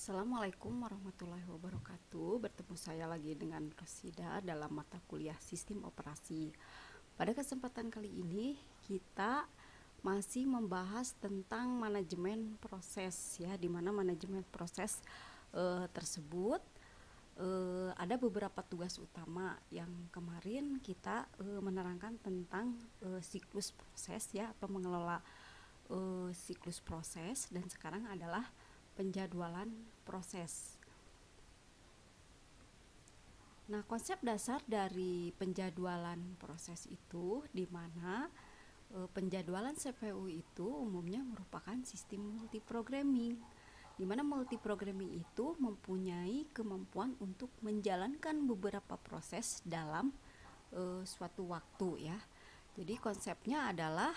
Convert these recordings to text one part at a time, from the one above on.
Assalamualaikum warahmatullahi wabarakatuh. Bertemu saya lagi dengan Rosida dalam mata kuliah Sistem Operasi. Pada kesempatan kali ini kita masih membahas tentang manajemen proses ya, di mana manajemen proses tersebut ada beberapa tugas utama yang kemarin kita menerangkan tentang siklus proses ya, atau mengelola siklus proses, dan sekarang adalah penjadwalan proses. Nah, konsep dasar dari penjadwalan proses itu di mana penjadwalan CPU itu umumnya merupakan sistem multiprogramming, di mana multiprogramming itu mempunyai kemampuan untuk menjalankan beberapa proses dalam suatu waktu ya. Jadi konsepnya adalah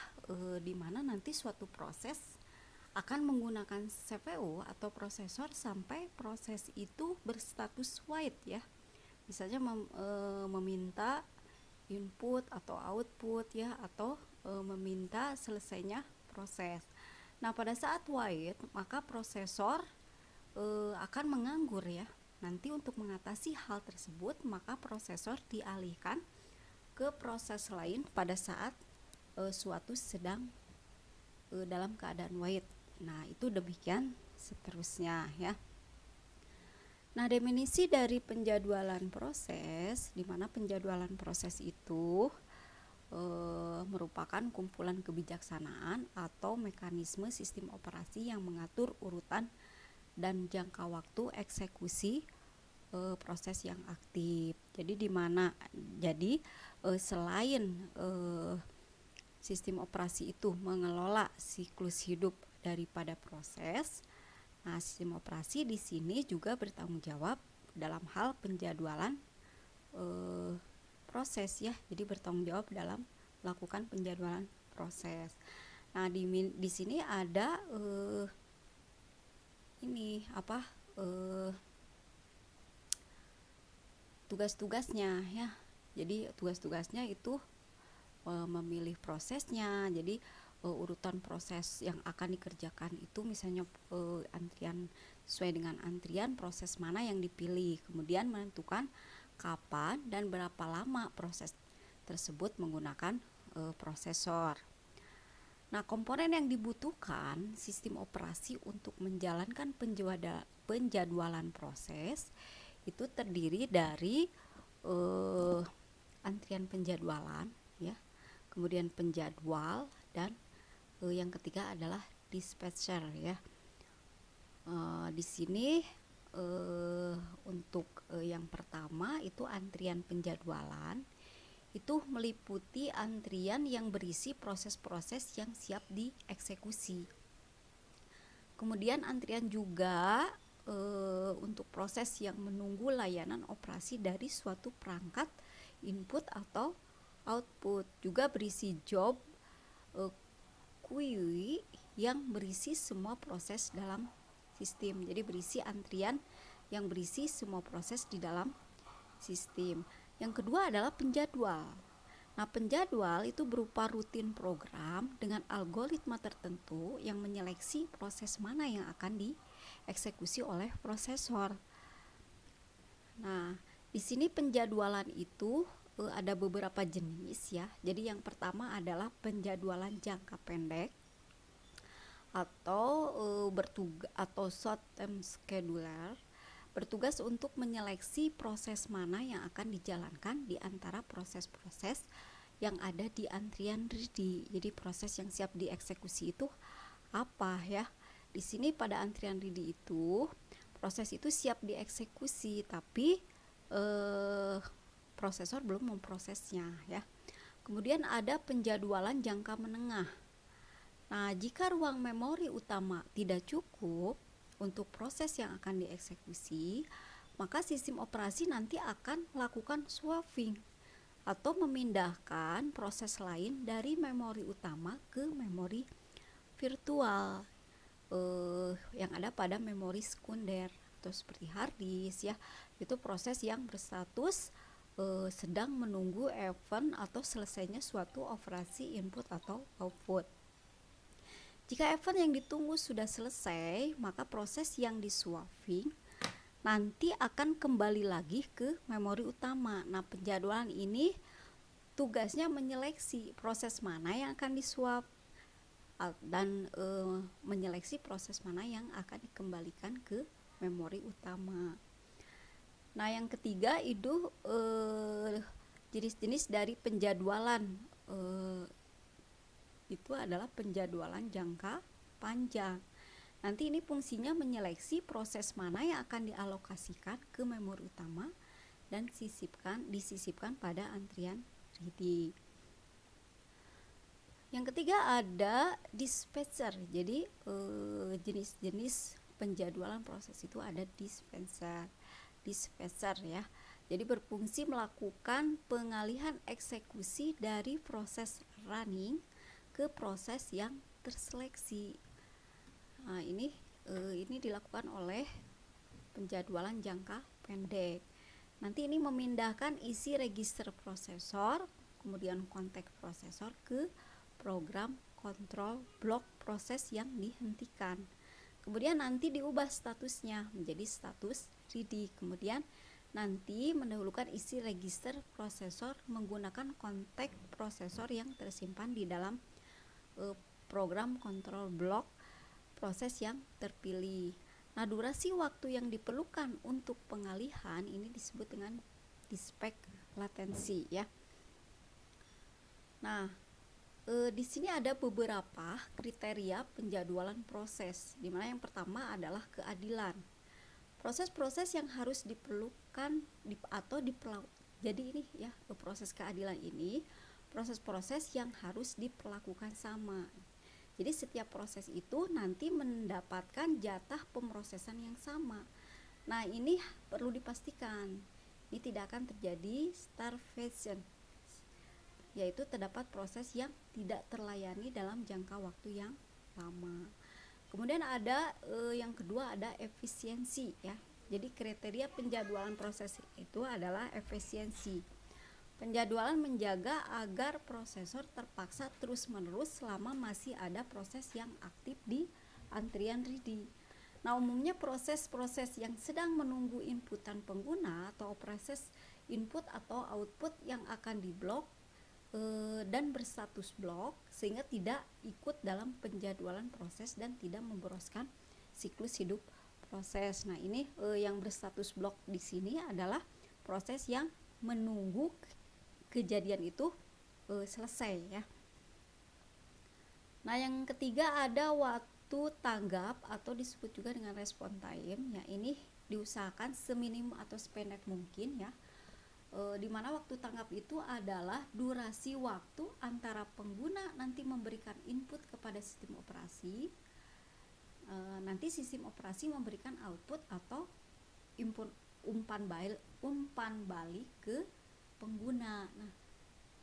di mana nanti suatu proses akan menggunakan CPU atau prosesor sampai proses itu berstatus wait ya. Misalnya meminta input atau output ya, atau meminta selesainya proses. Nah, pada saat wait maka prosesor akan menganggur ya. Nanti untuk mengatasi hal tersebut maka prosesor dialihkan ke proses lain pada saat suatu sedang dalam keadaan wait. Nah, itu demikian seterusnya ya. Nah, definisi dari penjadwalan proses, di mana penjadwalan proses itu merupakan kumpulan kebijaksanaan atau mekanisme sistem operasi yang mengatur urutan dan jangka waktu eksekusi proses yang aktif. Jadi selain sistem operasi itu mengelola siklus hidup daripada proses, nah sistem operasi di sini juga bertanggung jawab dalam hal penjadwalan proses ya. Jadi bertanggung jawab dalam melakukan penjadwalan proses. Nah, di sini ada tugas-tugasnya ya. Jadi tugas-tugasnya itu memilih prosesnya. Jadi urutan proses yang akan dikerjakan itu misalnya antrian sesuai dengan antrian proses mana yang dipilih, kemudian menentukan kapan dan berapa lama proses tersebut menggunakan prosesor. Nah, komponen yang dibutuhkan sistem operasi untuk menjalankan penjadwalan proses itu terdiri dari antrian penjadwalan ya, kemudian penjadwal, dan yang ketiga adalah dispatcher ya. Di sini untuk yang pertama itu antrian penjadwalan itu meliputi antrian yang berisi proses-proses yang siap dieksekusi. Kemudian antrian juga untuk proses yang menunggu layanan operasi dari suatu perangkat input atau output, juga berisi job queue yang berisi semua proses dalam sistem. Jadi berisi antrian yang berisi semua proses di dalam sistem. Yang kedua adalah penjadwal. Nah, penjadwal itu berupa rutin program dengan algoritma tertentu yang menyeleksi proses mana yang akan dieksekusi oleh prosesor. Nah, di sini penjadwalan itu ada beberapa jenis ya. Jadi yang pertama adalah penjadwalan jangka pendek atau short term scheduler, bertugas untuk menyeleksi proses mana yang akan dijalankan di antara proses-proses yang ada di antrian ready. Jadi proses yang siap dieksekusi itu apa ya? Di sini pada antrian ready itu proses itu siap dieksekusi tapi prosesor belum memprosesnya ya. Kemudian ada penjadwalan jangka menengah. Nah, jika ruang memori utama tidak cukup untuk proses yang akan dieksekusi, maka sistem operasi nanti akan melakukan swapping atau memindahkan proses lain dari memori utama ke memori virtual yang ada pada memori sekunder atau seperti hard disk ya. Itu proses yang berstatus sedang menunggu event atau selesainya suatu operasi input atau output. Jika event yang ditunggu sudah selesai, maka proses yang di swapping nanti akan kembali lagi ke memori utama. Nah, penjadwalan ini tugasnya menyeleksi proses mana yang akan diswap dan menyeleksi proses mana yang akan dikembalikan ke memori utama. Nah, yang ketiga itu jenis-jenis dari penjadwalan itu adalah penjadwalan jangka panjang. Nanti ini fungsinya menyeleksi proses mana yang akan dialokasikan ke memori utama dan disisipkan pada antrian ready. Yang ketiga ada dispenser. Jadi jenis-jenis penjadwalan proses itu ada dispenser ya. Jadi berfungsi melakukan pengalihan eksekusi dari proses running ke proses yang terseleksi. Nah, ini dilakukan oleh penjadwalan jangka pendek. Nanti ini memindahkan isi register prosesor, kemudian konteks prosesor ke program kontrol blok proses yang dihentikan. Kemudian nanti diubah statusnya menjadi status ready. Kemudian nanti mendahulukan isi register prosesor menggunakan konteks prosesor yang tersimpan di dalam program kontrol blok proses yang terpilih. Nah, durasi waktu yang diperlukan untuk pengalihan ini disebut dengan dispatch latensi ya. Nah, di sini ada beberapa kriteria penjadwalan proses, di mana yang pertama adalah keadilan. Proses-proses yang harus diperlukan jadi ini ya, proses keadilan ini proses-proses yang harus diperlakukan sama. Jadi setiap proses itu nanti mendapatkan jatah pemrosesan yang sama. Nah, ini perlu dipastikan ini tidak akan terjadi starvation, yaitu terdapat proses yang tidak terlayani dalam jangka waktu yang lama. Kemudian ada yang kedua ada efisiensi ya. Jadi kriteria penjadwalan proses itu adalah efisiensi. Penjadwalan menjaga agar prosesor terpaksa terus-menerus selama masih ada proses yang aktif di antrian ready. Nah, umumnya proses-proses yang sedang menunggu inputan pengguna atau proses input atau output yang akan diblok dan berstatus blok sehingga tidak ikut dalam penjadwalan proses dan tidak memboroskan siklus hidup proses. Nah, ini yang berstatus blok di sini adalah proses yang menunggu kejadian itu selesai ya. Nah, yang ketiga ada waktu tanggap atau disebut juga dengan response time ya. Ini diusahakan seminim atau sependek mungkin ya. Di mana waktu tanggap itu adalah durasi waktu antara pengguna nanti memberikan input kepada sistem operasi, nanti sistem operasi memberikan output atau umpan balik ke pengguna. Nah,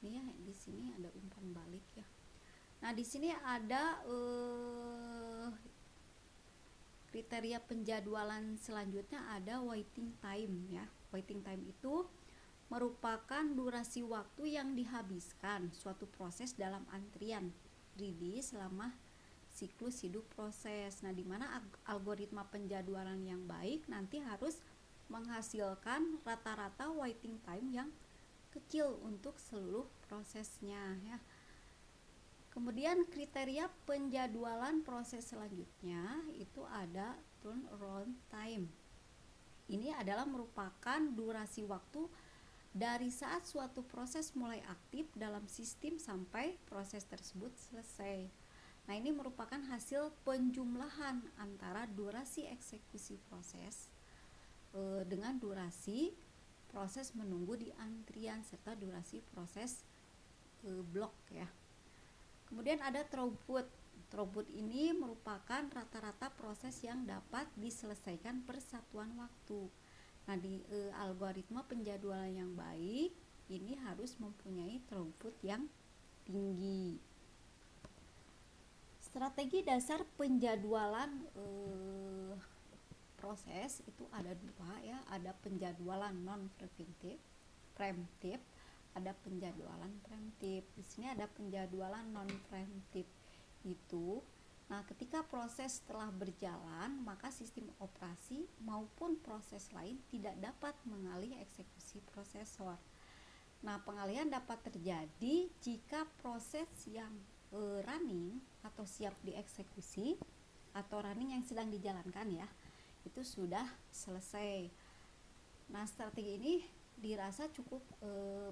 ini ya di sini ada umpan balik ya. Nah, di sini ada kriteria penjadwalan selanjutnya ada waiting time ya. Waiting time itu merupakan durasi waktu yang dihabiskan suatu proses dalam antrian ready selama siklus hidup proses. Nah, di mana algoritma penjadwalan yang baik nanti harus menghasilkan rata-rata waiting time yang kecil untuk seluruh prosesnya ya. Kemudian kriteria penjadwalan proses selanjutnya itu ada turnaround time. Ini adalah merupakan durasi waktu dari saat suatu proses mulai aktif dalam sistem sampai proses tersebut selesai. Nah, ini merupakan hasil penjumlahan antara durasi eksekusi proses dengan durasi proses menunggu di antrian serta durasi proses blok ya. Kemudian ada throughput. Throughput ini merupakan rata-rata proses yang dapat diselesaikan per satuan waktu. Nah, di algoritma penjadwalan yang baik ini harus mempunyai throughput yang tinggi. Strategi dasar penjadwalan proses itu ada dua ya, ada penjadwalan non preemptif, ada penjadwalan preemptif. Di sini ada penjadwalan non preemptif itu Nah, ketika proses telah berjalan, maka sistem operasi maupun proses lain tidak dapat mengalih eksekusi prosesor. Nah, pengalihan dapat terjadi jika proses yang running atau siap dieksekusi atau running yang sedang dijalankan ya, itu sudah selesai. Nah, strategi ini dirasa cukup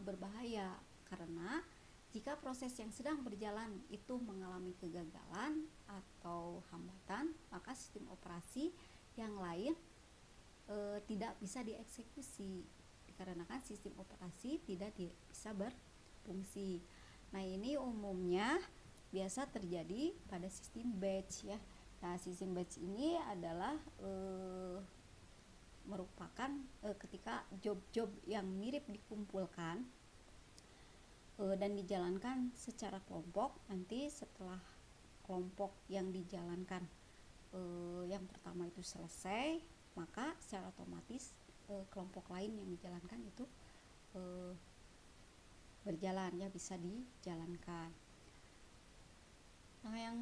berbahaya karena jika proses yang sedang berjalan itu mengalami kegagalan atau hambatan, maka sistem operasi yang lain tidak bisa dieksekusi dikarenakan sistem operasi tidak bisa berfungsi. Nah, ini umumnya biasa terjadi pada sistem batch ya. Nah, sistem batch ini adalah merupakan ketika job-job yang mirip dikumpulkan dan dijalankan secara kelompok. Nanti setelah kelompok yang dijalankan yang pertama itu selesai, maka secara otomatis kelompok lain yang dijalankan itu berjalan ya, bisa dijalankan. Nah, yang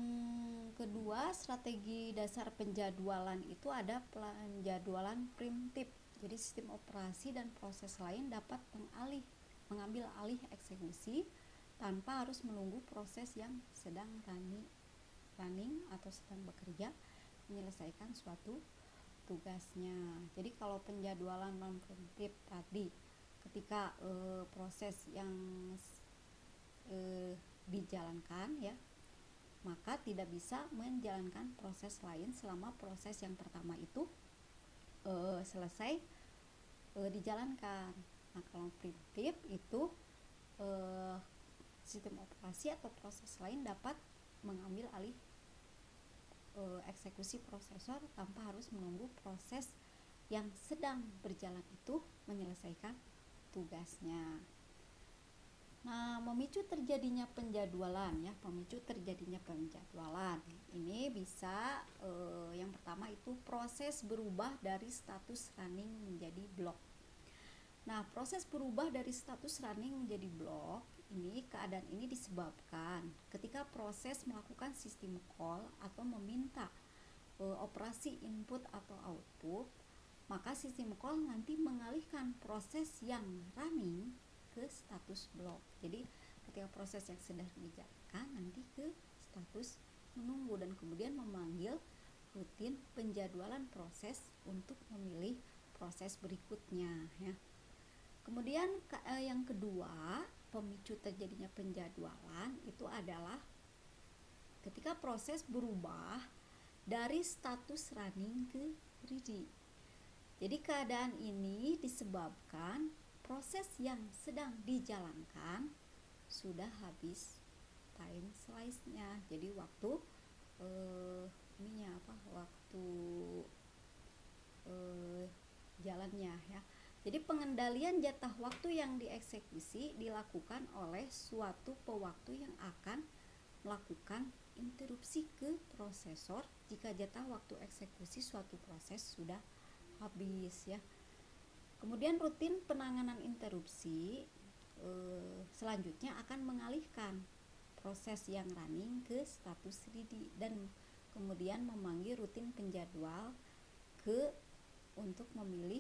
kedua, strategi dasar penjadwalan itu ada penjadwalan preemptif. Jadi sistem operasi dan proses lain dapat mengambil alih eksekusi tanpa harus menunggu proses yang sedang running atau sedang bekerja menyelesaikan suatu tugasnya. Jadi kalau penjadwalan non preemptif tadi, ketika proses yang dijalankan ya, maka tidak bisa menjalankan proses lain selama proses yang pertama itu selesai dijalankan. Nah, kalau preemptif itu sistem operasi atau proses lain dapat mengambil alih eksekusi prosesor tanpa harus menunggu proses yang sedang berjalan itu menyelesaikan tugasnya. Nah, memicu terjadinya penjadwalan ya, ini bisa yang pertama itu proses berubah dari status running menjadi block. Nah, proses berubah dari status running menjadi block, keadaan ini disebabkan ketika proses melakukan sistem call atau meminta operasi input atau output, maka sistem call nanti mengalihkan proses yang running ke status block. Jadi ketika proses yang sedang dijalankan nanti ke status menunggu dan kemudian memanggil rutin penjadwalan proses untuk memilih proses berikutnya ya. Kemudian yang kedua, pemicu terjadinya penjadwalan itu adalah ketika proses berubah dari status running ke ready. Jadi keadaan ini disebabkan proses yang sedang dijalankan sudah habis time slice-nya. Jadi waktu waktu jalannya ya. Jadi pengendalian jatah waktu yang dieksekusi dilakukan oleh suatu pewaktu yang akan melakukan interupsi ke prosesor jika jatah waktu eksekusi suatu proses sudah habis ya. Kemudian rutin penanganan interupsi selanjutnya akan mengalihkan proses yang running ke status ready dan kemudian memanggil rutin penjadwal untuk memilih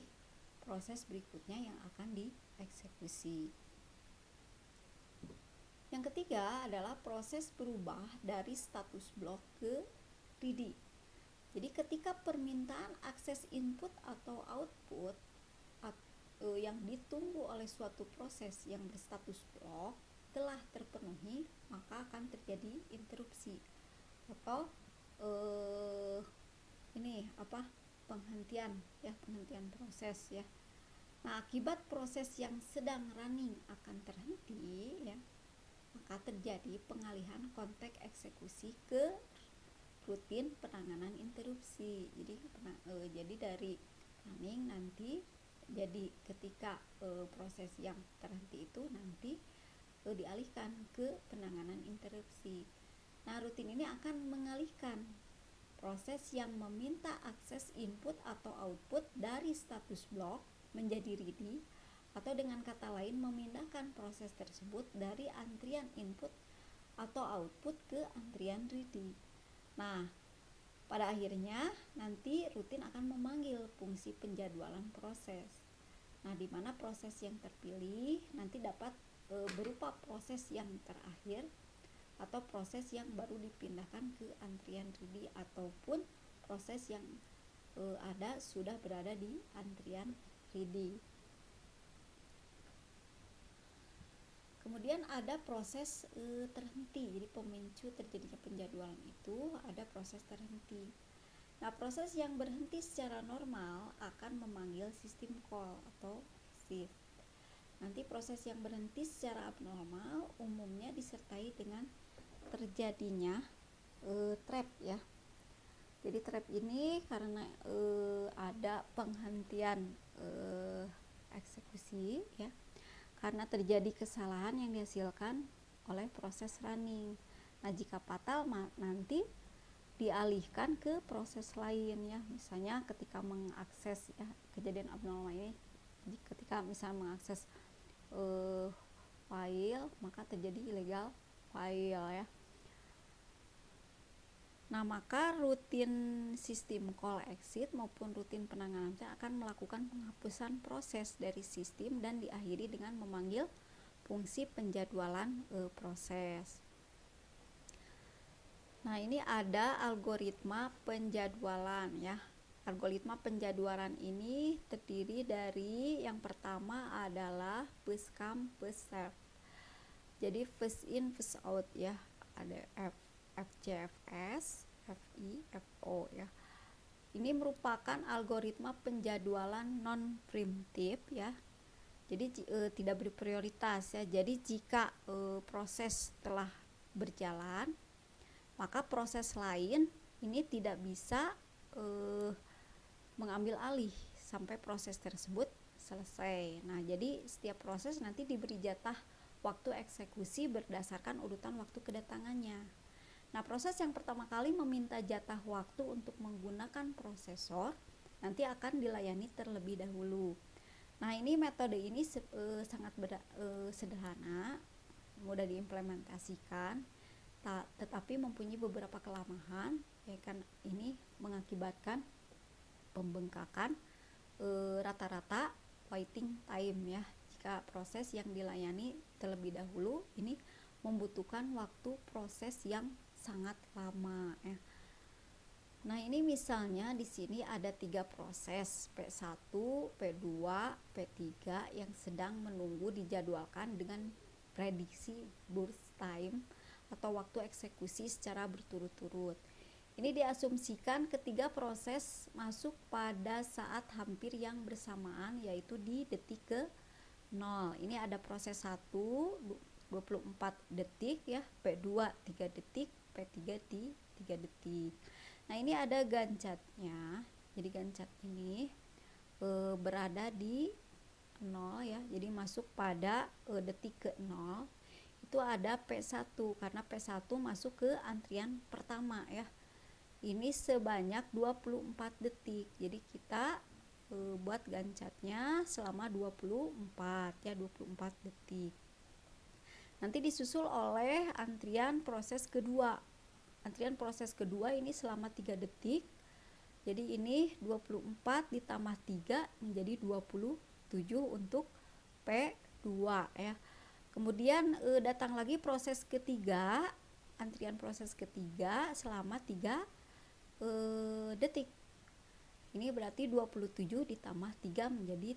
proses berikutnya yang akan dieksekusi. Yang ketiga adalah proses berubah dari status block ke ready. Jadi ketika permintaan akses input atau output yang ditunggu oleh suatu proses yang berstatus block telah terpenuhi, maka akan terjadi interupsi atau penghentian proses ya. Nah, akibat proses yang sedang running akan terhenti ya, maka terjadi pengalihan konteks eksekusi ke rutin penanganan interupsi. Jadi dari running nanti jadi ketika proses yang terhenti itu nanti dialihkan ke penanganan interupsi. Nah, rutin ini akan mengalihkan proses yang meminta akses input atau output dari status block menjadi ready, atau dengan kata lain memindahkan proses tersebut dari antrian input atau output ke antrian ready. Nah, pada akhirnya nanti rutin akan memanggil fungsi penjadwalan proses. Nah, di mana proses yang terpilih nanti dapat berupa proses yang terakhir atau proses yang baru dipindahkan ke antrian ready, ataupun proses yang ada sudah berada di antrian ready. Kemudian ada proses terhenti. Jadi pemicu terjadinya penjadwalan itu ada proses terhenti. Nah, proses yang berhenti secara normal akan memanggil sistem call atau exit. Nanti proses yang berhenti secara abnormal umumnya disertai dengan terjadinya trap ya. Jadi trap ini karena ada penghentian eksekusi ya, karena terjadi kesalahan yang dihasilkan oleh proses running. Nah, jika fatal nanti dialihkan ke proses lain ya. Misalnya ketika mengakses ya, kejadian abnormal ini ketika misalnya mengakses file, maka terjadi illegal file ya. Nah, maka rutin sistem call exit maupun rutin penanganan akan melakukan penghapusan proses dari sistem dan diakhiri dengan memanggil fungsi penjadwalan proses. Nah, ini ada algoritma penjadwalan ya. Algoritma penjadwalan ini terdiri dari yang pertama adalah first come first serve. Jadi first in first out ya. Ada FJFS, FI, FO ya. Ini merupakan algoritma penjadwalan non preemptive ya. Jadi tidak berprioritas ya. Jadi jika proses telah berjalan, maka proses lain ini tidak bisa mengambil alih sampai proses tersebut selesai. Nah, jadi setiap proses nanti diberi jatah waktu eksekusi berdasarkan urutan waktu kedatangannya. Nah, proses yang pertama kali meminta jatah waktu untuk menggunakan prosesor nanti akan dilayani terlebih dahulu. Nah, ini metode ini sangat sederhana, mudah diimplementasikan, tetapi mempunyai beberapa kelemahan ya kan. Ini mengakibatkan pembengkakan rata-rata waiting time ya. Jika proses yang dilayani terlebih dahulu ini membutuhkan waktu proses yang sangat lama ya. Nah, ini misalnya di sini ada 3 proses P1, P2, P3 yang sedang menunggu dijadwalkan dengan prediksi burst time atau waktu eksekusi secara berturut-turut. Ini diasumsikan ketiga proses masuk pada saat hampir yang bersamaan, yaitu di detik ke 0. Ini ada proses 1 24 detik ya, P2 3 detik, P3 di 3 detik. Nah, ini ada gancatnya. Jadi gancat ini berada di 0 ya. Jadi masuk pada detik ke 0. Itu ada P1 karena P1 masuk ke antrian pertama ya. Ini sebanyak 24 detik. Jadi kita buat gancatnya selama 24 ya, 24 detik. Nanti disusul oleh antrian proses kedua. Antrian proses kedua ini selama 3 detik. Jadi ini 24 ditambah 3 menjadi 27 untuk P2 ya. Kemudian datang lagi proses ketiga, antrian proses ketiga selama 3 detik. Ini berarti 27 ditambah 3 menjadi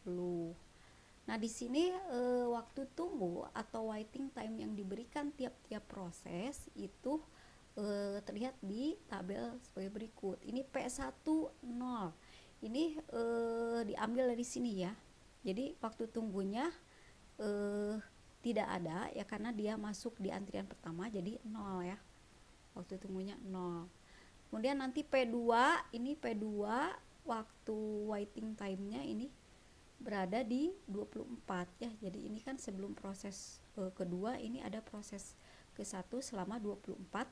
30. Nah, di sini waktu tunggu atau waiting time yang diberikan tiap-tiap proses itu terlihat di tabel sebagai berikut. Ini P1 0. Ini diambil dari sini ya. Jadi waktu tunggunya tidak ada ya karena dia masuk di antrian pertama, jadi 0 ya. Waktu tunggunya 0. Kemudian nanti P2, ini P2 waktu waiting time-nya ini berada di 24 ya. Jadi ini kan sebelum proses kedua, ini ada proses ke-1 selama 24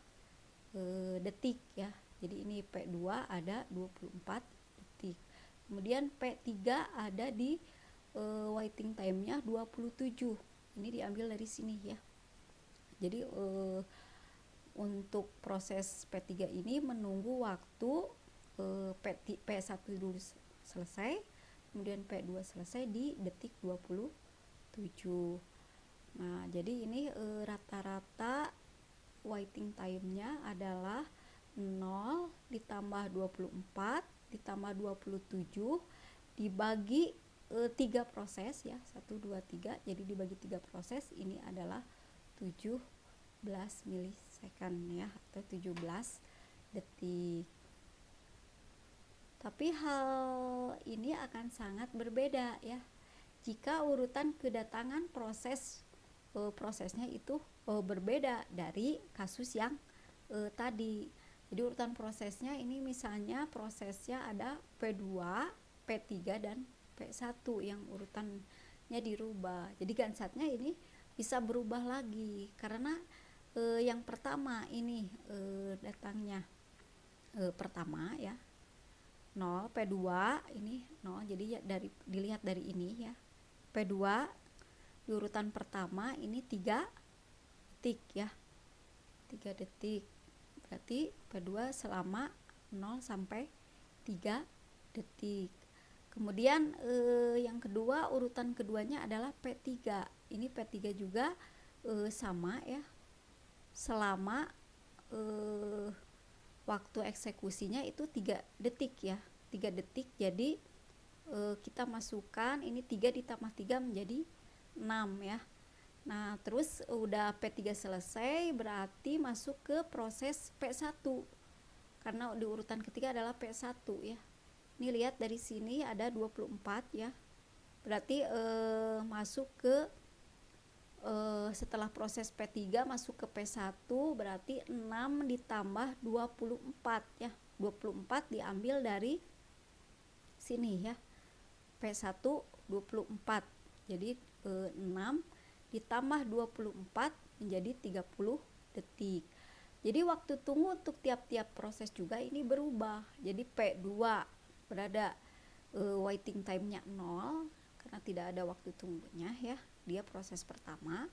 detik ya. Jadi ini P2 ada 24 detik. Kemudian P3 ada di waiting time-nya 27. Ini diambil dari sini ya. Jadi untuk proses P3 ini menunggu waktu P1 dulu selesai, kemudian P2 selesai di detik 27. Nah, jadi ini rata-rata waiting time-nya adalah 0 ditambah 24 ditambah 27 dibagi 3 proses ya, 1, 2, 3, jadi dibagi 3 proses, ini adalah 17 milisecond ya, atau 17 detik. Tapi hal ini akan sangat berbeda ya jika urutan kedatangan prosesnya itu berbeda dari kasus yang tadi. Jadi urutan prosesnya ini misalnya prosesnya ada P2, P3 dan P1 yang urutannya dirubah. Jadi Gantt-nya ini bisa berubah lagi karena yang pertama ini datangnya pertama ya 0, P2 ini 0, jadi ya dilihat dari ini ya, P2 di urutan pertama ini 3 detik ya, 3 detik, berarti P2 selama 0 sampai 3 detik. Kemudian yang kedua, urutan keduanya adalah P3, ini P3 juga sama ya, selama waktu eksekusinya itu 3 detik ya, 3 detik, jadi kita masukkan ini 3 ditambah 3 menjadi 6 ya. Nah terus udah P3 selesai, berarti masuk ke proses P1 karena di urutan ketiga adalah P1 ya. Ini lihat dari sini ada 24 ya, berarti masuk ke setelah proses P3 masuk ke P1, berarti 6 ditambah 24 ya, 24 diambil dari sini ya, P1 24, jadi 6 ditambah 24 menjadi 30 detik. Jadi waktu tunggu untuk tiap-tiap proses juga ini berubah. Jadi P2 berada waiting time-nya 0 karena tidak ada waktu tunggunya ya, dia proses pertama.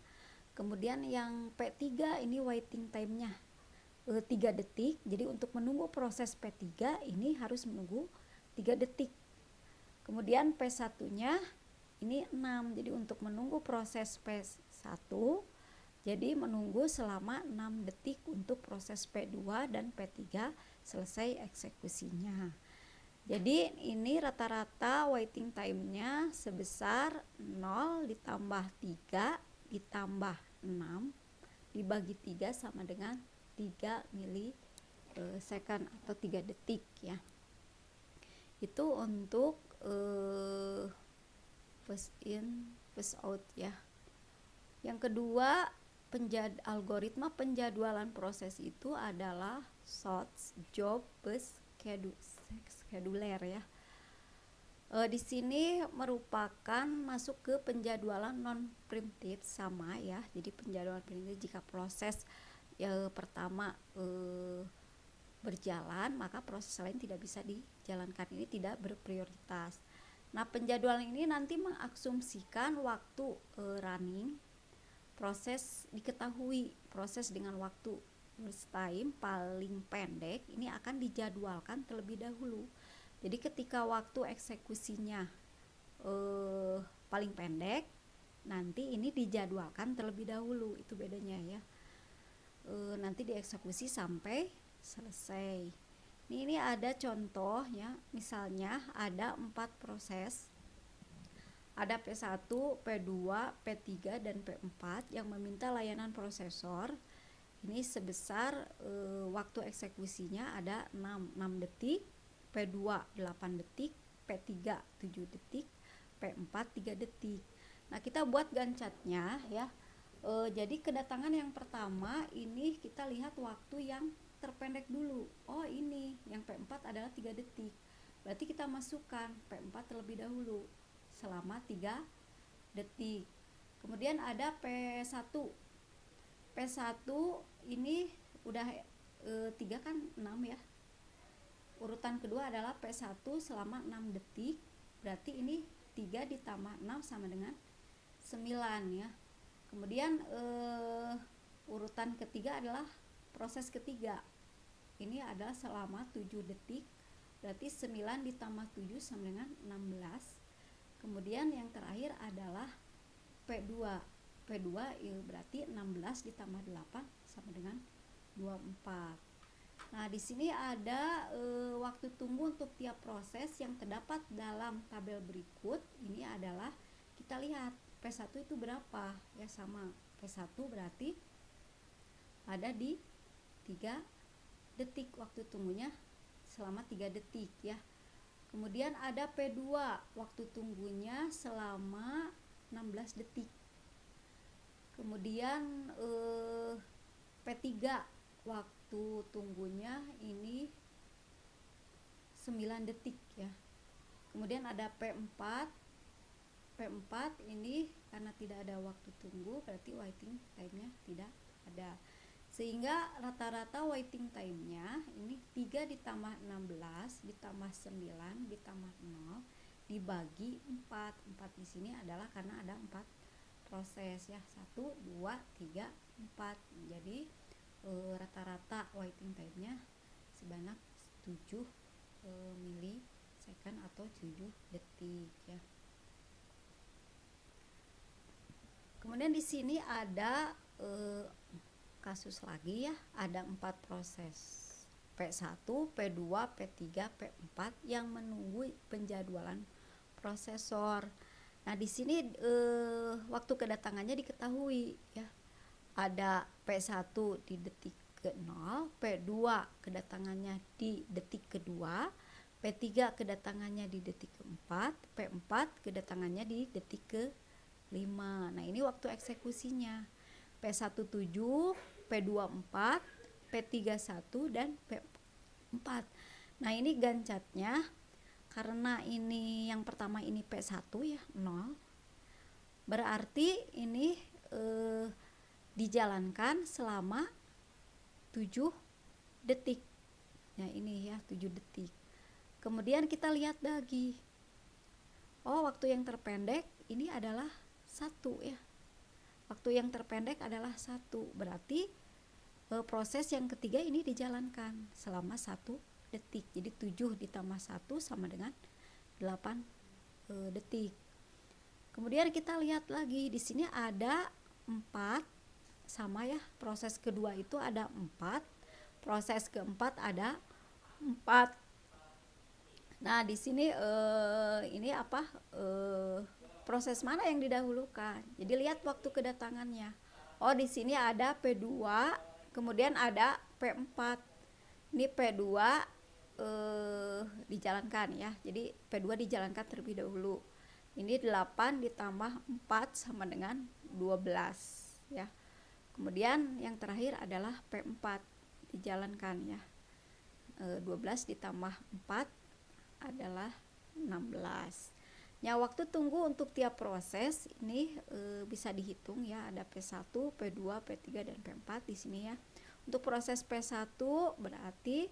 Kemudian yang P3 ini waiting time-nya 3 detik, jadi untuk menunggu proses P3 ini harus menunggu 3 detik. Kemudian P1-nya ini 6, jadi untuk menunggu proses P1 jadi menunggu selama 6 detik untuk proses P2 dan P3 selesai eksekusinya. Jadi ini rata-rata waiting time-nya sebesar 0 ditambah 3 ditambah 6 dibagi 3 sama dengan 3 milisecond atau 3 detik ya. Itu untuk first in first out ya. Yang kedua, algoritma penjadwalan proses itu adalah short job scheduler ya. Di sini merupakan masuk ke penjadwalan non preemptive sama ya. Jadi penjadwalan preemptive jika proses pertama berjalan, maka proses lain tidak bisa dijalankan, ini tidak berprioritas. Nah, penjadwalan ini nanti mengasumsikan waktu running proses diketahui, proses dengan waktu burst time paling pendek ini akan dijadwalkan terlebih dahulu. Jadi ketika waktu eksekusinya paling pendek, nanti ini dijadwalkan terlebih dahulu, itu bedanya ya. Nanti dieksekusi sampai selesai. Ini ada contoh ya, misalnya ada 4 proses. Ada P1, P2, P3, dan P4 yang meminta layanan prosesor. Ini sebesar waktu eksekusinya ada 6 detik, P2 8 detik, P3 7 detik, P4 3 detik. Nah, kita buat Gantt-nya ya. Jadi kedatangan yang pertama ini kita lihat waktu yang terpendek dulu. Oh, ini yang P4 adalah 3 detik. Berarti kita masukkan P4 terlebih dahulu selama 3 detik. Kemudian ada P1. P1 ini udah 3 kan 6 ya. Urutan kedua adalah P1 selama 6 detik. Berarti ini 3 ditambah 6 sama dengan 9 ya. Kemudian urutan ketiga adalah proses ketiga ini adalah selama 7 detik, berarti 9 ditambah 7 sama dengan 16. Kemudian yang terakhir adalah P2. P2 berarti 16 ditambah 8 sama dengan 24. Nah, di sini ada waktu tunggu untuk tiap proses yang terdapat dalam tabel berikut. Ini adalah kita lihat P1 itu berapa ya, sama P1 berarti ada di 3 detik waktu tunggunya selama 3 detik ya. Kemudian ada P2, waktu tunggunya selama 16 detik. Kemudian P3, waktu tunggunya ini 9 detik ya. Kemudian ada P4. P4 ini karena tidak ada waktu tunggu, berarti waiting time-nya tidak ada. Sehingga rata-rata waiting time-nya ini 3 ditambah 16 ditambah 9 ditambah 0 dibagi 4. 4 di sini adalah karena ada 4 proses ya. 1, 2, 3, 4. Jadi rata-rata waiting time-nya sebanyak 7 milisecond atau 7 detik ya. Kemudian di sini ada kasus lagi ya, ada 4 proses P1, P2, P3, P4 yang menunggu penjadwalan prosesor. Nah, di sini waktu kedatangannya diketahui ya. Ada P1 di detik ke-0, P2 kedatangannya di detik kedua, P3 kedatangannya di detik keempat, P4 kedatangannya di detik ke-5. Nah, ini waktu eksekusinya. P1 7, P2 4, P3 1 dan P4. Nah, ini gancatnya karena ini yang pertama ini P1 ya 0. Berarti ini dijalankan selama 7 detik. Nah, ini ya 7 detik. Kemudian kita lihat lagi. Oh, waktu yang terpendek ini adalah 1 ya. Waktu yang terpendek adalah 1, berarti proses yang ketiga ini dijalankan selama 1 detik. Jadi 7 ditambah 1 sama dengan 8 detik. Kemudian kita lihat lagi di sini ada 4 sama ya. Proses kedua itu ada 4, proses keempat ada 4. Nah, di sini ini apa? Proses mana yang didahulukan? Jadi lihat waktu kedatangannya. Oh, di sini ada P2, kemudian ada P4. Ini P2 dijalankan ya. Jadi P2 dijalankan terlebih dahulu. Ini 8 ditambah 4 sama dengan 12 ya. Kemudian yang terakhir adalah P4 dijalankan ya. 12 ditambah 4 adalah 16. Ya, waktu tunggu untuk tiap proses ini bisa dihitung ya, ada P1, P2, P3 dan P4 di sini ya. Untuk proses P1 berarti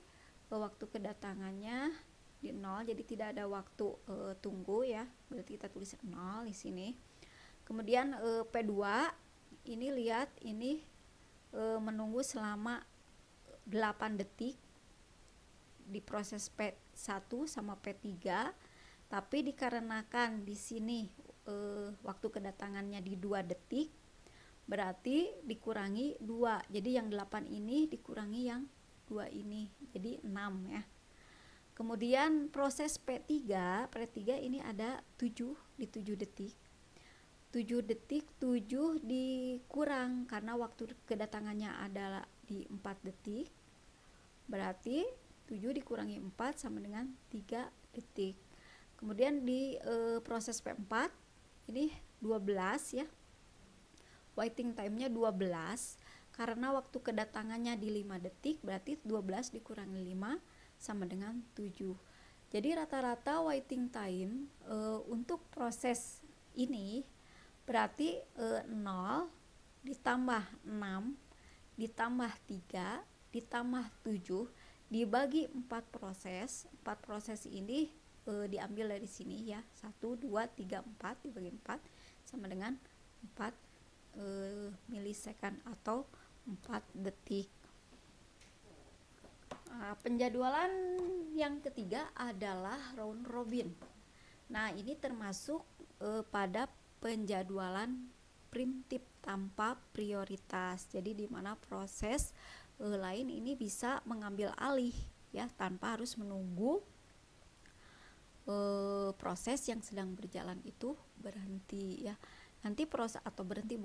waktu kedatangannya di 0, jadi tidak ada waktu tunggu ya. Berarti kita tulis 0 di sini. Kemudian P2 ini lihat ini menunggu selama 8 detik di proses P1 sama P3. Tapi dikarenakan di sini waktu kedatangannya di 2 detik, berarti dikurangi 2. Jadi yang 8 ini dikurangi yang 2 ini, jadi 6 ya. Kemudian proses P3 ini ada 7 di 7 detik. 7 detik 7 dikurang karena waktu kedatangannya adalah di 4 detik. Berarti 7 dikurangi 4 sama dengan 3 detik. Kemudian di proses P4 ini 12 ya. Waiting time-nya 12 karena waktu kedatangannya di 5 detik, berarti 12 dikurangi 5 sama dengan 7. Jadi rata-rata waiting time untuk proses ini berarti 0 ditambah 6 ditambah 3 ditambah 7 dibagi 4 proses. 4 proses ini diambil dari sini ya, 1, 2, 3, 4 dibagi 4 sama dengan 4 milisecond atau 4 detik. Penjadwalan yang ketiga adalah round robin. Nah, ini termasuk pada penjadwalan preemptif tanpa prioritas. Jadi di mana proses lain ini bisa mengambil alih ya tanpa harus menunggu proses yang sedang berjalan itu berhenti ya. Nanti proses atau berhenti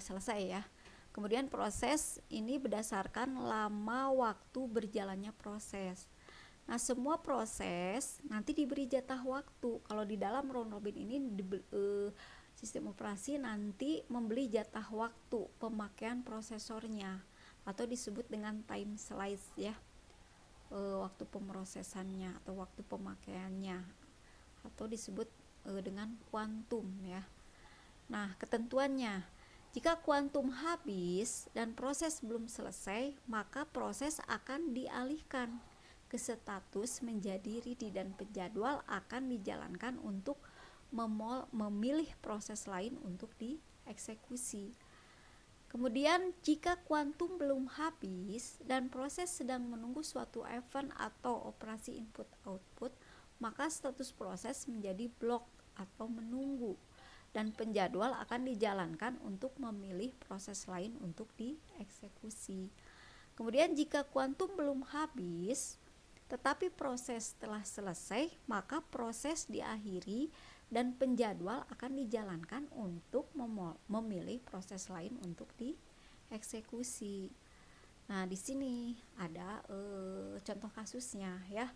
selesai ya. Kemudian proses ini berdasarkan lama waktu berjalannya proses. Nah, semua proses nanti diberi jatah waktu. Kalau di dalam round robin ini sistem operasi nanti membeli jatah waktu pemakaian prosesornya atau disebut dengan time slice ya. Waktu pemrosesannya atau waktu pemakaiannya atau disebut dengan kuantum ya. Nah, ketentuannya, jika kuantum habis dan proses belum selesai, maka proses akan dialihkan ke status menjadi ready dan penjadwal akan dijalankan untuk memilih proses lain untuk dieksekusi. Kemudian jika kuantum belum habis dan proses sedang menunggu suatu event atau operasi input output, maka status proses menjadi block atau menunggu dan penjadwal akan dijalankan untuk memilih proses lain untuk dieksekusi. Kemudian jika kuantum belum habis tetapi proses telah selesai, maka proses diakhiri dan penjadwal akan dijalankan untuk memilih proses lain untuk dieksekusi. Nah, di sini ada contoh kasusnya ya.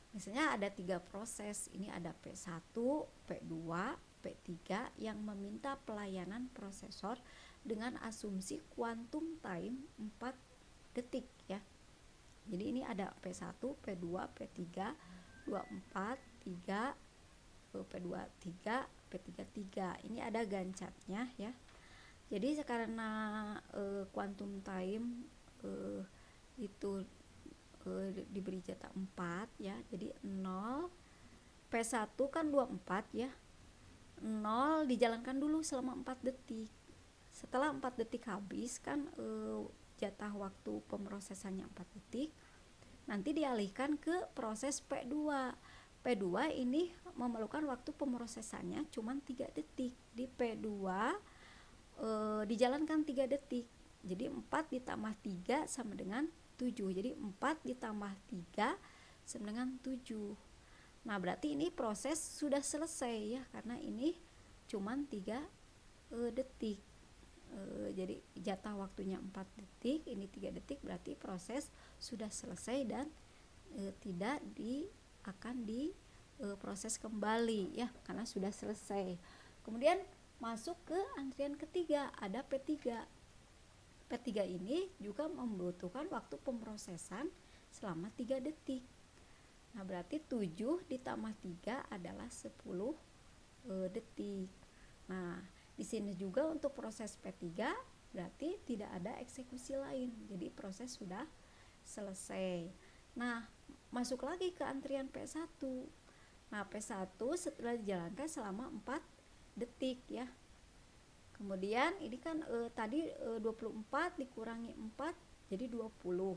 Misalnya ada 3 proses, ini ada P1, P2, P3 yang meminta pelayanan prosesor dengan asumsi quantum time 4 detik ya. Jadi ini ada P1, P2, P3, 24, 3, P2, 3, P3, 3. Ini ada gancatnya ya. Jadi karena quantum time itu diberi jatah 4 ya. Jadi 0 P1 kan 24 ya. 0 dijalankan dulu selama 4 detik. Setelah 4 detik habis kan jatah waktu pemrosesannya 4 detik. Nanti dialihkan ke proses P2. P2 ini memerlukan waktu pemrosesannya cuma 3 detik. Di P2 dijalankan 3 detik. Jadi 4 ditambah 3 sama dengan 7. Jadi 4 ditambah 3 sama dengan 7. Nah, berarti ini proses sudah selesai ya, karena ini cuma 3 detik. Jadi jatah waktunya 4 detik, ini 3 detik, berarti proses sudah selesai dan tidak akan diproses kembali ya, karena sudah selesai. Kemudian masuk ke antrian ketiga, ada P3. P3 ini juga membutuhkan waktu pemrosesan selama 3 detik. Nah, berarti 7 ditambah 3 adalah 10 detik. Nah, di sini juga untuk proses P3 berarti tidak ada eksekusi lain. Jadi proses sudah selesai. Nah, masuk lagi ke antrian P1. Nah, P1 setelah dijalankan selama 4 detik ya. Kemudian ini kan tadi 24 dikurangi 4 jadi 20.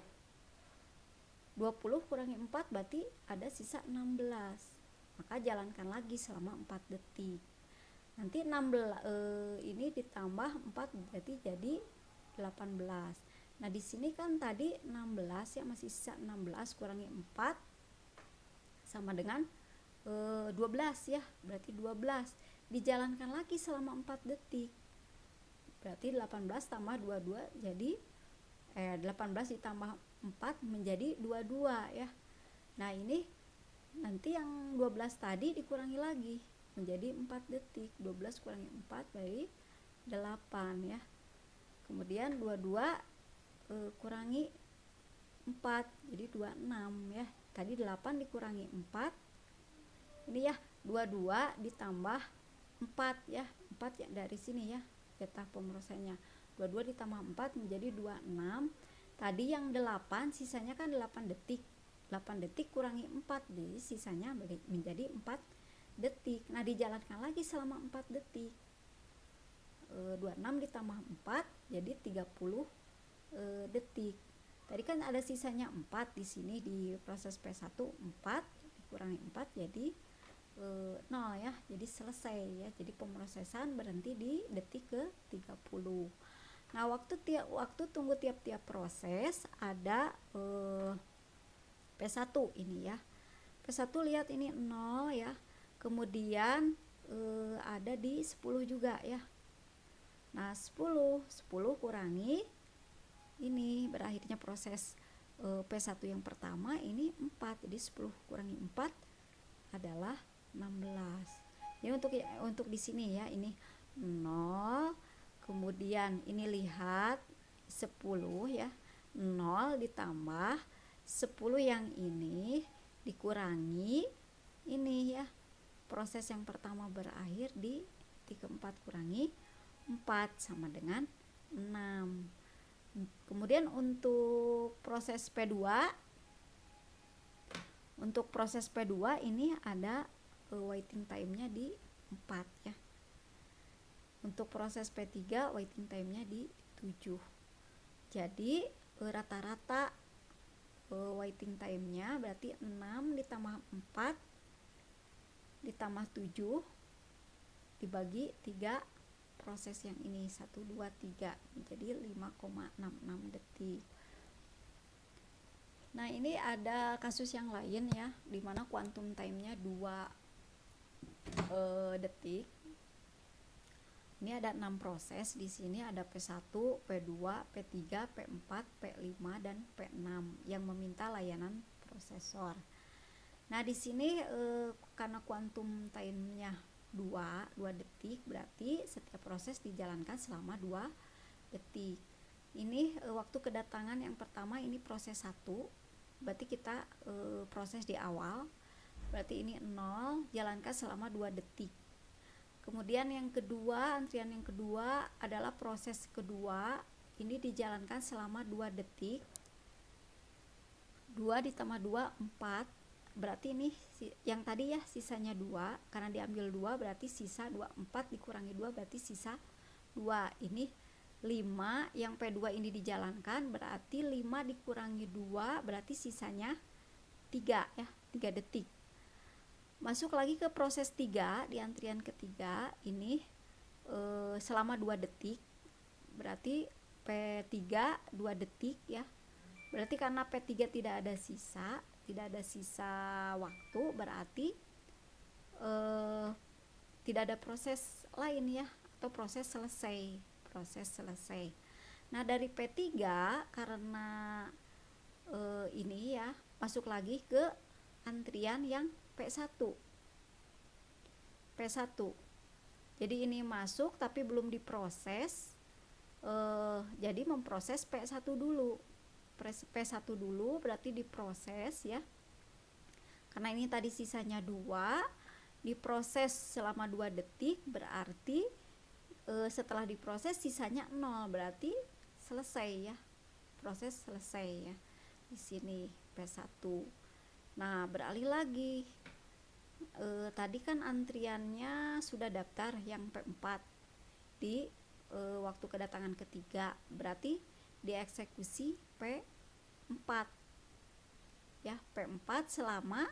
20 kurangi 4 berarti ada sisa 16. Maka jalankan lagi selama 4 detik. Nanti 16 ini ditambah 4 berarti jadi 18. Nah, di sini kan tadi 16 ya, masih sisa 16 kurangi 4 sama dengan 12 ya. Berarti 12 dijalankan lagi selama 4 detik. Berarti 18 tambah 22 jadi 18 ditambah 4 menjadi 22 ya. Nah, ini nanti yang 12 tadi dikurangi lagi menjadi 4 detik. 12 kurangi 4 berarti 8 ya. Kemudian 22 kurangi 4 jadi 26 ya. Tadi 8 dikurangi 4. Ini ya 22 ditambah 4 ya. 4 ya dari sini ya. Jatah pemrosesannya 22 ditambah 4 menjadi 26. Tadi yang 8 sisanya kan 8 detik. 8 detik kurangi 4 jadi sisanya menjadi 4 detik. Nah, dijalankan lagi selama 4 detik. 26 ditambah 4 jadi 30 detik. Tadi kan ada sisanya 4 di sini di proses P1, 4 dikurangi 4 jadi 0 ya. Jadi selesai ya. Jadi pemrosesan berhenti di detik ke 30. Nah, waktu tunggu tiap-tiap proses ada P1 ini ya. P1 lihat ini 0 ya. Kemudian ada di 10 juga ya. Nah, 10 kurangi ini berakhirnya proses P1 yang pertama ini 4. Jadi 10 kurangi 4 adalah 16. Jadi untuk di sini ya, ini 0, kemudian ini lihat 10 ya. 0 ditambah 10 yang ini dikurangi ini ya. Proses yang pertama berakhir di detik keempat kurangi 4 sama dengan 6. Kemudian untuk proses P2 ini ada waiting time-nya di 4 ya. Untuk proses P3 waiting time-nya di 7. Jadi rata-rata waiting time-nya berarti 6 ditambah 4 ditambah 7 dibagi 3 proses yang ini 1, 2, 3 jadi 5,66 detik. Nah, ini ada kasus yang lain ya, dimana quantum time-nya 2 detik. Ini ada 6 proses di sini, ada P1, P2, P3, P4, P5 dan P6 yang meminta layanan prosesor. Nah, di sini karena quantum time-nya 2 detik, berarti setiap proses dijalankan selama 2 detik. Ini waktu kedatangan yang pertama ini proses 1, berarti kita proses di awal, berarti ini 0, jalankan selama 2 detik. Kemudian yang kedua, antrian yang kedua adalah proses kedua, ini dijalankan selama 2 detik. 2 ditambah 2, 4, berarti ini yang tadi ya sisanya 2, karena diambil 2 berarti sisa 2, 4 dikurangi 2 berarti sisa 2. Ini 5, yang P2 ini dijalankan berarti 5 dikurangi 2 berarti sisanya 3 ya, 3 detik. Masuk lagi ke proses 3 di antrian ketiga, ini selama 2 detik, berarti P3 2 detik ya. Berarti karena P3 tidak ada sisa waktu, berarti tidak ada proses lain ya, atau proses selesai. Nah, dari P3 karena ini ya, masuk lagi ke antrian yang P1. Jadi ini masuk tapi belum diproses, jadi memproses P1 dulu. P1 dulu berarti diproses ya, karena ini tadi sisanya 2, diproses selama 2 detik, berarti setelah diproses sisanya 0, berarti selesai ya, proses selesai ya di sini P1. Nah, beralih lagi, tadi kan antriannya sudah daftar yang P4 di waktu kedatangan ketiga, berarti dieksekusi P4 ya, P4 selama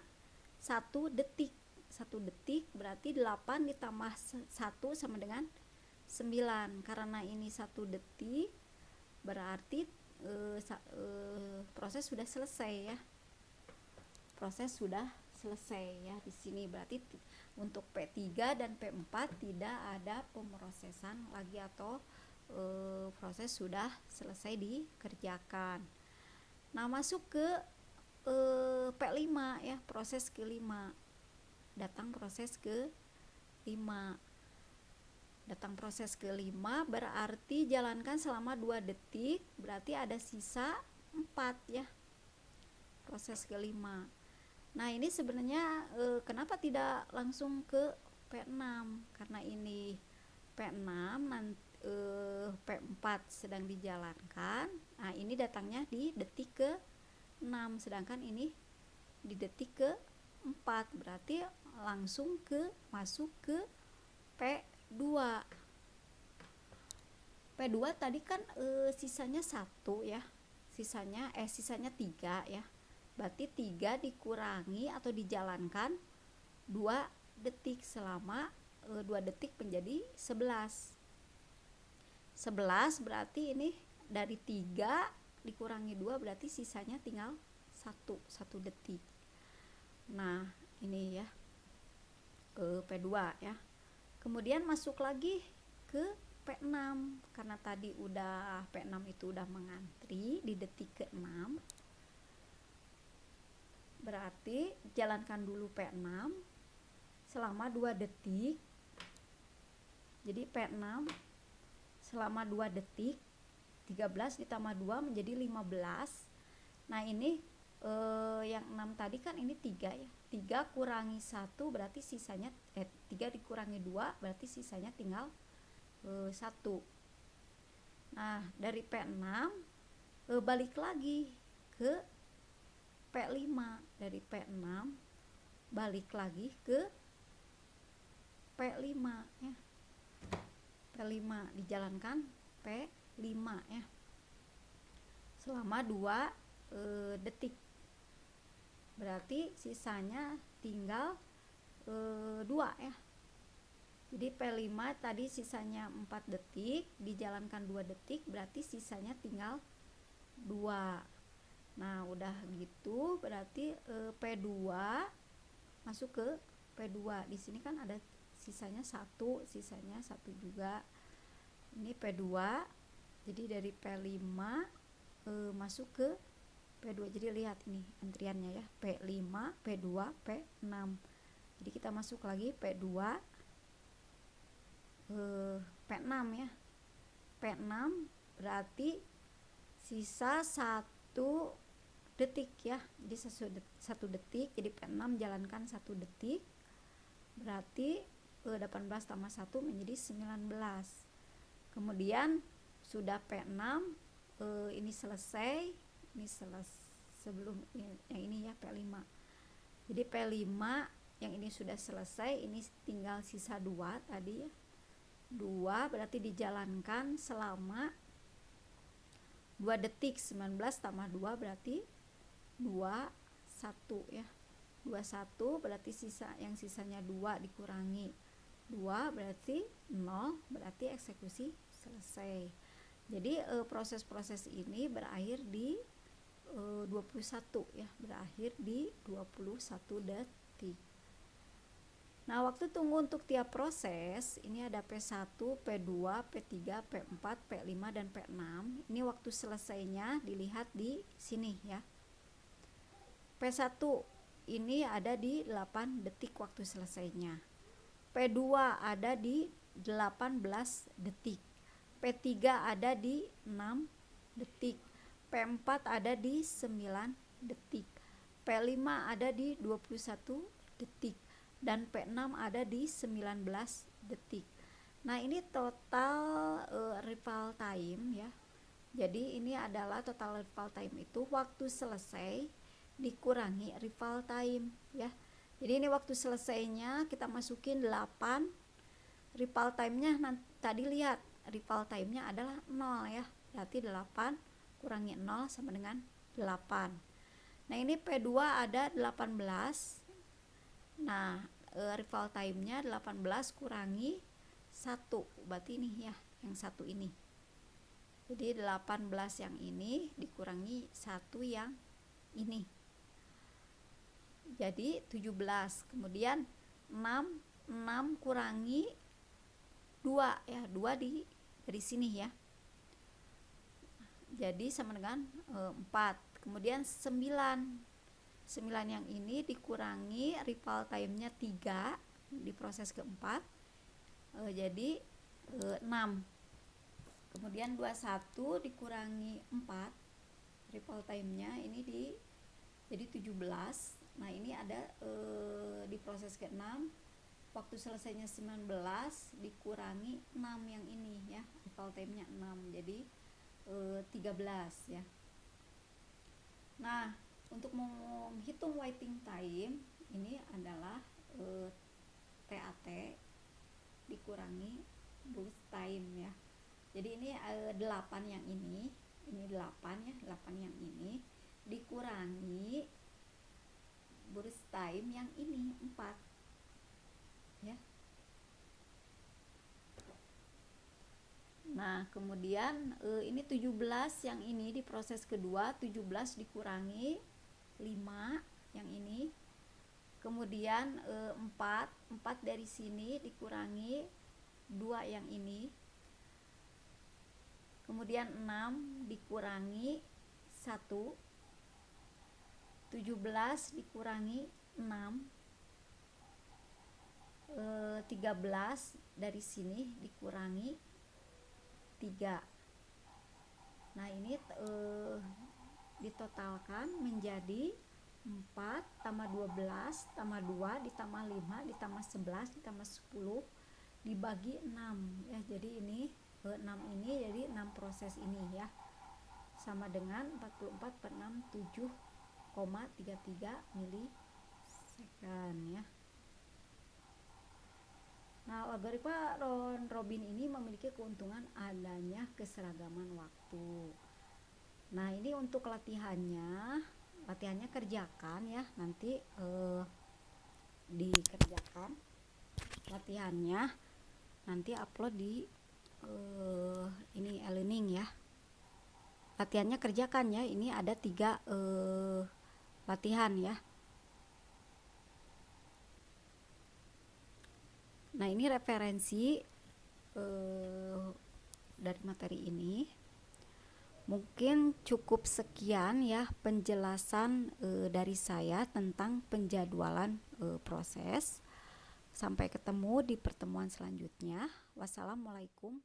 1 detik. 1 detik berarti 8 ditambah 1 sama dengan 9. Karena ini 1 detik berarti proses sudah selesai ya. Proses sudah selesai ya di sini. Berarti untuk P3 dan P4 tidak ada pemrosesan lagi atau proses sudah selesai dikerjakan. Nah, masuk ke P5 ya, proses ke-5. Datang proses ke-5. Berarti jalankan selama 2 detik, berarti ada sisa 4 ya. Proses ke-5. Nah, ini sebenarnya kenapa tidak langsung ke P6? Karena ini P6 nanti P4 sedang dijalankan. Nah, ini datangnya di detik ke-6, sedangkan ini di detik ke-4, berarti langsung masuk ke P2. P2 tadi kan sisanya 1 ya. sisanya 3 ya. Berarti 3 dikurangi atau dijalankan 2 detik selama 2 detik menjadi 11. 11 berarti ini dari 3 dikurangi 2 berarti sisanya tinggal 1 detik. Nah, ini ya P2 ya. Kemudian masuk lagi ke P6 karena tadi udah P6 itu udah mengantri di detik ke-6. Berarti jalankan dulu P6 selama 2 detik. Jadi P6 selama 2 detik 13 ditambah 2 menjadi 15. Nah, ini yang 6 tadi kan ini 3 ya. 3 kurangi 1 berarti sisanya 3 dikurangi 2 berarti sisanya tinggal 1. Nah, dari P6 balik lagi ke P5. Dari P6 balik lagi ke P5 ya. P5 dijalankan P5 ya. Selama 2 detik. Berarti sisanya tinggal 2 ya. Jadi P5 tadi sisanya 4 detik, dijalankan 2 detik, berarti sisanya tinggal 2. Nah, udah gitu berarti P2 masuk ke P2. Di sini kan ada sisanya 1 juga. Ini P2. Jadi dari P5 masuk ke P2. Jadi lihat ini antriannya ya, P5, P2, P6. Jadi kita masuk lagi P2, P6 ya. P6 berarti sisa 1 detik ya. Jadi 1 detik, jadi P6 jalankan 1 detik. Berarti 18 tambah 1 menjadi 19. Kemudian sudah P6 ini selesai. Ini sebelum yang ini ya P5. Jadi P5 yang ini sudah selesai, ini tinggal sisa 2 tadi ya. 2 berarti dijalankan selama 2 detik. 19 tambah 2 berarti 21 ya. 21 berarti sisanya 2 dikurangi 2 berarti 0, berarti eksekusi selesai. Jadi proses-proses ini berakhir di 21 ya, berakhir di 21 detik. Nah, waktu tunggu untuk tiap proses ini ada P1, P2, P3, P4, P5 dan P6. Ini waktu selesainya dilihat di sini ya. P1 ini ada di 8 detik waktu selesainya. P2 ada di 18 detik. P3 ada di 6 detik. P4 ada di 9 detik. P5 ada di 21 detik. Dan P6 ada di 19 detik. Nah, ini total rival time ya. Jadi ini adalah total rival time itu waktu selesai dikurangi rival time ya. Jadi ini waktu selesainya kita masukin 8. Rival time-nya tadi lihat rival time-nya adalah 0 ya. Berarti 8 kurangi 0 sama dengan 8. Nah, ini P2 ada 18. Nah, rival time-nya 18 kurangi 1. Berarti ini ya, yang 1 ini. Jadi 18 yang ini dikurangi 1 yang ini. Jadi 17. Kemudian 6 kurangi 2 ya, 2 dari sini ya. Jadi sama dengan 4. Kemudian 9 yang ini dikurangi rival time-nya 3 di proses keempat, jadi 6. Kemudian 21 dikurangi 4 rival time-nya ini jadi 17. Nah, ini ada di proses ke-6 waktu selesainya 19 dikurangi 6 yang ini ya, rival time-nya 6 jadi 13 ya. Nah, untuk menghitung waiting time ini adalah TAT dikurangi boost time ya. Jadi ini 8 yang ini ini 8 ya, 8 yang ini dikurangi burst time yang ini 4 ya. Nah kemudian ini 17 yang ini di proses kedua, 17 dikurangi 5 yang ini, kemudian 4 dari sini dikurangi 2 yang ini, kemudian 6 dikurangi 1, 17 dikurangi 6, 13 dari sini dikurangi 3. Nah ini ditotalkan menjadi 4 tambah 12 tambah 2 ditambah 5 ditambah 11 ditambah 10 dibagi 6 ya. Jadi ini 6 ini jadi 6 proses ini ya, sama dengan 44 per 6 7,33 milisekund ya. Nah, algoritma round robin ini memiliki keuntungan adanya keseragaman waktu. Nah, ini untuk latihannya kerjakan ya, nanti dikerjakan latihannya, nanti upload di ini e-learning ya. Latihannya kerjakan ya, ini ada 3 latihan ya. Nah ini referensi dari materi ini. Mungkin cukup sekian ya penjelasan dari saya tentang penjadwalan proses. Sampai ketemu di pertemuan selanjutnya. Wassalamualaikum